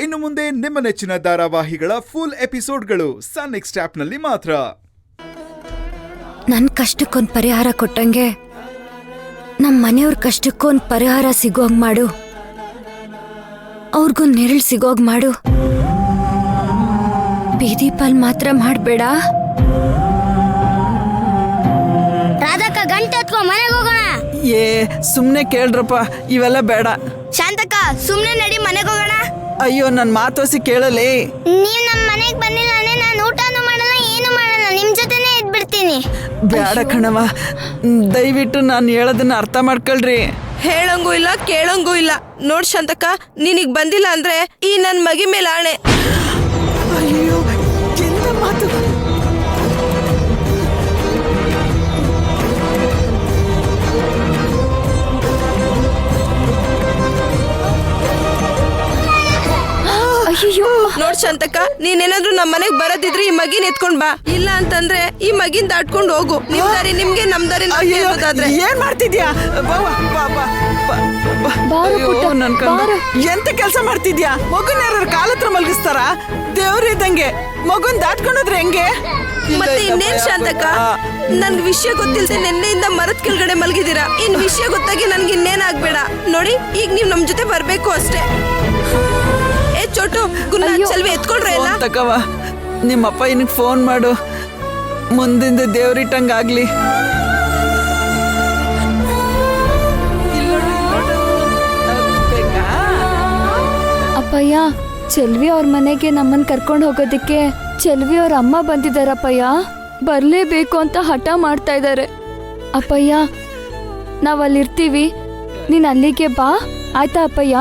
ಇನ್ನು ಮುಂದೆ ನಿಮ್ಮ ನೆಚ್ಚಿನ ಧಾರಾವಾಹಿಗಳ ಫುಲ್ ಎಪಿಸೋಡ್ಗಳು ಸನ್ ನೆಕ್ಸ್ಟ್ ಆಪ್ನಲ್ಲಿ ಮಾತ್ರ. ನನ್ನ ಕಷ್ಟಕ್ಕೊಂದು ಪರಿಹಾರ ಕೊಟ್ಟಂಗೆ ನಮ್ಮ ಮನೆಯವ್ರ ಕಷ್ಟಕ್ಕೊಂದು ಪರಿಹಾರ ಸಿಗೋಗ್ ಮಾಡು, ಅವ್ರಿಗೊಂದು ನೆರಳು ಸಿಗೋಗ್ ಮಾಡು. ಬೀದಿ ಪಾಲ್ ಮಾತ್ರ ಮಾಡಬೇಡ. ರಾಧಕ್ಕ ಗಂಟೆ ಹತ್ಕೊ ಮನೆಗೆ ಹೋಗೋಣ. ಸುಮ್ನೆ ಕೇಳ್ರಪ್ಪ, ಇವೆಲ್ಲ ಬೇಡ. ಶಾಂತಕ್ಕ ಸುಮ್ನೆ ನಡಿ ಮನೆಗೆ ಹೋಗೋಣ. ಅಯ್ಯೋ ನನ್ ಮಾತೋಸಿ ಕೇಳಲಿ. ನೀವ್ ನಮ್ಮ ಮನೆಗೆ ಬಂದಿಲ್ಲ ಅಂದ್ರೆ ನಾನು ಊಟನೂ ಮಾಡಲ್ಲ ಏನು ಮಾಡಲ್ಲ, ನಿಮ್ ಜೊತೆನೆ ಇದ್ಬಿಡ್ತೀನಿ. ಬೇಡ ಕಣವ, ದಯವಿಟ್ಟು ನಾನು ಹೇಳೋದನ್ನ ಅರ್ಥ ಮಾಡ್ಕೊಳ್ರಿ. ಹೇಳಂಗೂ ಇಲ್ಲ ಕೇಳಂಗೂ ಇಲ್ಲ. ನೋಡ್ ಶಾಂತಕ್ಕ, ನೀನೀಗ ಬಂದಿಲ್ಲ ಅಂದ್ರೆ ಈ ನನ್ ಮಗಿ ಮೇಲೆ ಆಣೆ. ಅಯ್ಯೋ ಎಂತ ಮಾತು. ಅಯ್ಯೋ ನೋಡ್ ಶಾಂತಕ್ಕ, ನೀನೇನಾದ್ರೂ ನಮ್ಮ ಮನೆಗ್ ಬರೋದಿದ್ರೆ ಈ ಮಗಿನ ಎತ್ಕೊಂಡ್ ಬಾ. ಇಲ್ಲ ಅಂತಂದ್ರೆ ಈ ಮಗಿನ್ ದಾಟ್ಕೊಂಡು ಹೋಗು. ನಿಮ್ ದಾರಿ ನಿಮ್ಗೆ, ನಮ್ ದಾರಿ ನಮ್ಗೆ ಅನ್ನೋದಾದ್ರೆ. ಏನ್ ಮಾಡ್ತಿದ್ಯಾ? ಎಂತ ಕೆಲಸ ಮಾಡ್ತಿದ್ಯಾ? ಮಗುನ ಯಾರು ಕಾಲ ಹತ್ರ ಮಲಗಿಸ್ತಾರ? ದೇವ್ರಿದ್ದಂಗೆ ಮಗುನ್ ದಾಟ್ಕೊಂಡೋದ್ರೆ ಹೆಂಗೆ? ಮತ್ತೆ ಇನ್ನೇನ್ ಶಾಂತಕ್ಕ, ನನ್ಗೆ ವಿಷಯ ಗೊತ್ತಿಲ್ದೆ ನಿನ್ನೆಯಿಂದ ಮರದ ಕೆಳಗಡೆ ಮಲಗಿದೀರಾ. ಇನ್ ವಿಷಯ ಗೊತ್ತಾಗಿ ನನ್ಗೆ ಇನ್ನೇನ್ ಆಗ್ಬೇಡ. ನೋಡಿ, ಈಗ ನೀವ್ ನಮ್ ಜೊತೆ ಬರ್ಬೇಕು ಅಷ್ಟೇ. ಚೋಟು ಗುನ್ನ ಚಲ್ವಿ ಎತ್ಕೊಳ್ರ ಎಲ್ಲ. ತಕವ, ನಿಮ್ಮಪ್ಪ ಇನ್ನಕ್ ಫೋನ್ ಮಾಡು, ಮುಂದಿಂದ ದೇವ್ರಿಟ್ಟಂಗಾಗ್ಲಿ. ಅಪ್ಪಯ್ಯ, ಚೆಲ್ವಿ ಅವ್ರ ಮನೆಗೆ ನಮ್ಮನ್ ಕರ್ಕೊಂಡು ಹೋಗೋದಕ್ಕೆ ಚೆಲ್ವಿ ಅವ್ರ ಅಮ್ಮ ಬಂದಿದಾರಪ್ಪಯ್ಯ. ಬರ್ಲೇಬೇಕು ಅಂತ ಹಠ ಮಾಡ್ತಾ ಇದ್ದಾರೆ. ಅಪ್ಪಯ್ಯ, ನಾವ್ ಅಲ್ಲಿರ್ತೀವಿ, ನೀನ್ ಅಲ್ಲಿಗೆ ಬಾ, ಆಯ್ತಾ ಅಪ್ಪಯ್ಯ?